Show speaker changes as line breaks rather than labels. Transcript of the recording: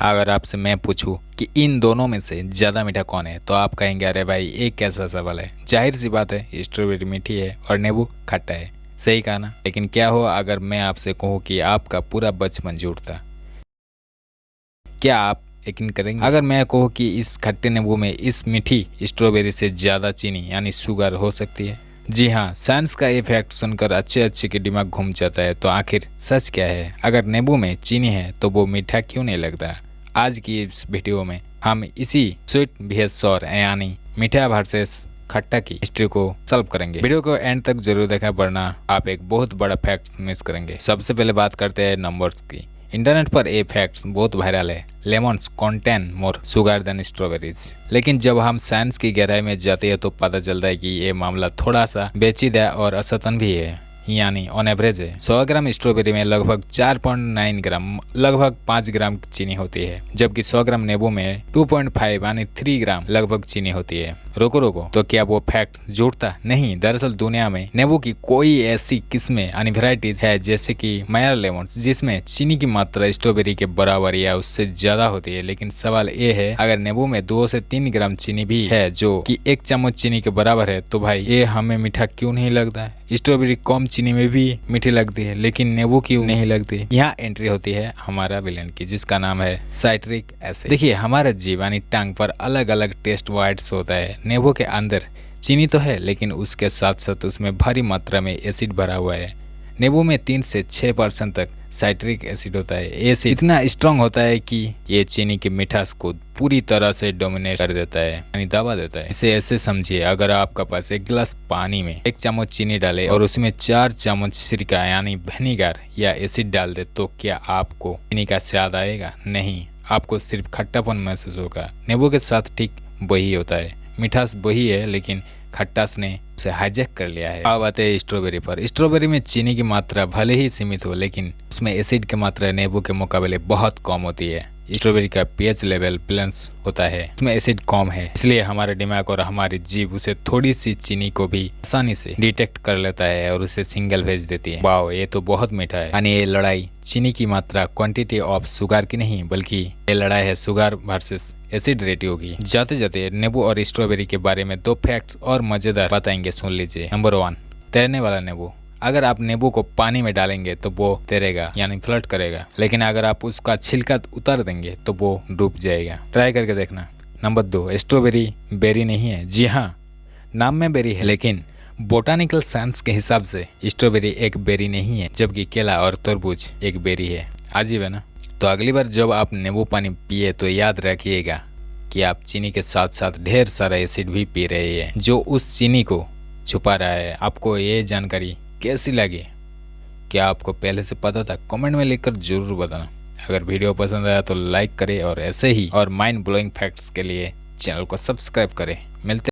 अगर आपसे मैं पूछूं कि इन दोनों में से ज़्यादा मीठा कौन है तो आप कहेंगे अरे भाई ये कैसा सवाल है, जाहिर सी बात है स्ट्रॉबेरी मीठी है और नींबू खट्टा है। सही कहा ना। लेकिन क्या हो अगर मैं आपसे कहूँ कि आपका पूरा बचपन झूठता, क्या आप यकीन करेंगे? अगर मैं कहूँ कि इस खट्टे नींबू में इस मीठी स्ट्रॉबेरी से ज़्यादा चीनी यानी शुगर हो सकती है। जी हाँ, साइंस का ये फैक्ट सुनकर अच्छे अच्छे के दिमाग घूम जाता है। तो आखिर सच क्या है? अगर नींबू में चीनी है तो वो मीठा क्यों नहीं लगता? आज की इस वीडियो में हम इसी स्वीट vs सॉर यानी मीठा वर्सेस खट्टा की हिस्ट्री को सॉल्व करेंगे। वीडियो को एंड तक जरूर देखा वरना आप एक बहुत बड़ा फैक्ट मिस करेंगे। सबसे पहले बात करते हैं नंबर्स की। इंटरनेट पर ये फैक्ट्स बहुत वायरल है, lemons contain more sugar than strawberries. लेकिन जब हम साइंस की गहराई में जाते हैं तो पता चलता है कि ये मामला थोड़ा सा पेचीदा और असतन भी है। यानी ऑन एवरेज है 100 ग्राम स्ट्रॉबेरी में लगभग 4.9 ग्राम लगभग 5 ग्राम चीनी होती है, जबकि 100 ग्राम नींबू में 2.5 यानी 3 ग्राम लगभग चीनी होती है। रोको, तो क्या वो फैक्ट झूठता? नहीं, दरअसल दुनिया में नींबू की कोई ऐसी किस्में यानी वेराइटीज है जैसे कि मायर लेमन्स जिसमें चीनी की मात्रा स्ट्रॉबेरी के बराबर या उससे ज्यादा होती है। लेकिन सवाल ये है, अगर नींबू में 2 से 3 ग्राम चीनी भी है जो कि 1 चम्मच चीनी के बराबर है, तो भाई ये हमें मीठा क्यों नहीं लगता है? स्ट्रॉबेरी कम चीनी में भी मीठी लगती है लेकिन नींबू क्यों नहीं लगती? यहाँ एंट्री होती है हमारा विलेन की, जिसका नाम है साइट्रिक एसिड। देखिए, हमारा जीभ यानी टंग पर अलग अलग टेस्ट वर्ड्स होता है। नींबू के अंदर चीनी तो है लेकिन उसके साथ साथ उसमें भारी मात्रा में एसिड भरा हुआ है। नींबू में 3 से 6% तक साइट्रिक एसिड होता है। एसिड इतना स्ट्रांग होता है कि ये चीनी की मिठास को पूरी तरह से डोमिनेट कर देता है यानी दबा देता है। इसे ऐसे समझिए, अगर आपका पास एक गिलास पानी में 1 चम्मच चीनी डाले और उसमें 4 चम्मच सिरका यानी विनेगर या एसिड डाल दे, तो क्या आपको चीनी का स्वाद आएगा? नहीं, आपको सिर्फ खट्टापन महसूस होगा। नींबू के साथ ठीक वही होता है, मिठास वही है लेकिन खट्टास ने उसे हाईजैक कर लिया है। अब आते हैं स्ट्रॉबेरी पर। स्ट्रॉबेरी में चीनी की मात्रा भले ही सीमित हो लेकिन उसमें एसिड की मात्रा नींबू के मुकाबले बहुत कम होती है। स्ट्रॉबेरी का पीएच लेवल बैलेंस होता है, उसमें एसिड कम है, इसलिए हमारे दिमाग और हमारी जीभ उसे थोड़ी सी चीनी को भी आसानी से डिटेक्ट कर लेता है और उसे सिग्नल भेज देती है, वाओ ये तो बहुत मीठा है। यानी ये लड़ाई चीनी की मात्रा क्वांटिटी ऑफ शुगर की नहीं बल्कि ये लड़ाई है शुगर वर्सेस एसिड रेटियो की। जाते जाते नींबू और स्ट्रॉबेरी के बारे में 2 फैक्ट्स और मजेदार बताएंगे, सुन लीजिए। नंबर 1, तैरने वाला नींबू। अगर आप नींबू को पानी में डालेंगे तो वो तैरेगा यानी फ्लट करेगा, लेकिन अगर आप उसका छिलका उतार देंगे तो वो डूब जाएगा। ट्राई करके देखना। नंबर 2, स्ट्रॉबेरी बेरी नहीं है। जी हाँ, नाम में बेरी है लेकिन बोटानिकल साइंस के हिसाब से स्ट्रॉबेरी एक बेरी नहीं है, जबकि केला और तरबूज एक बेरी है। अजीब है ना? तो अगली बार जब आप नींबू पानी पिए तो याद रखिएगा कि आप चीनी के साथ साथ ढेर सारा एसिड भी पी रहे हैं जो उस चीनी को छुपा रहा है। आपको ये जानकारी कैसी लगी? क्या आपको पहले से पता था? कमेंट में लिखकर जरूर बताना। अगर वीडियो पसंद आया तो लाइक करें और ऐसे ही और माइंड ब्लोइंग फैक्ट्स के लिए चैनल को सब्सक्राइब करें। मिलते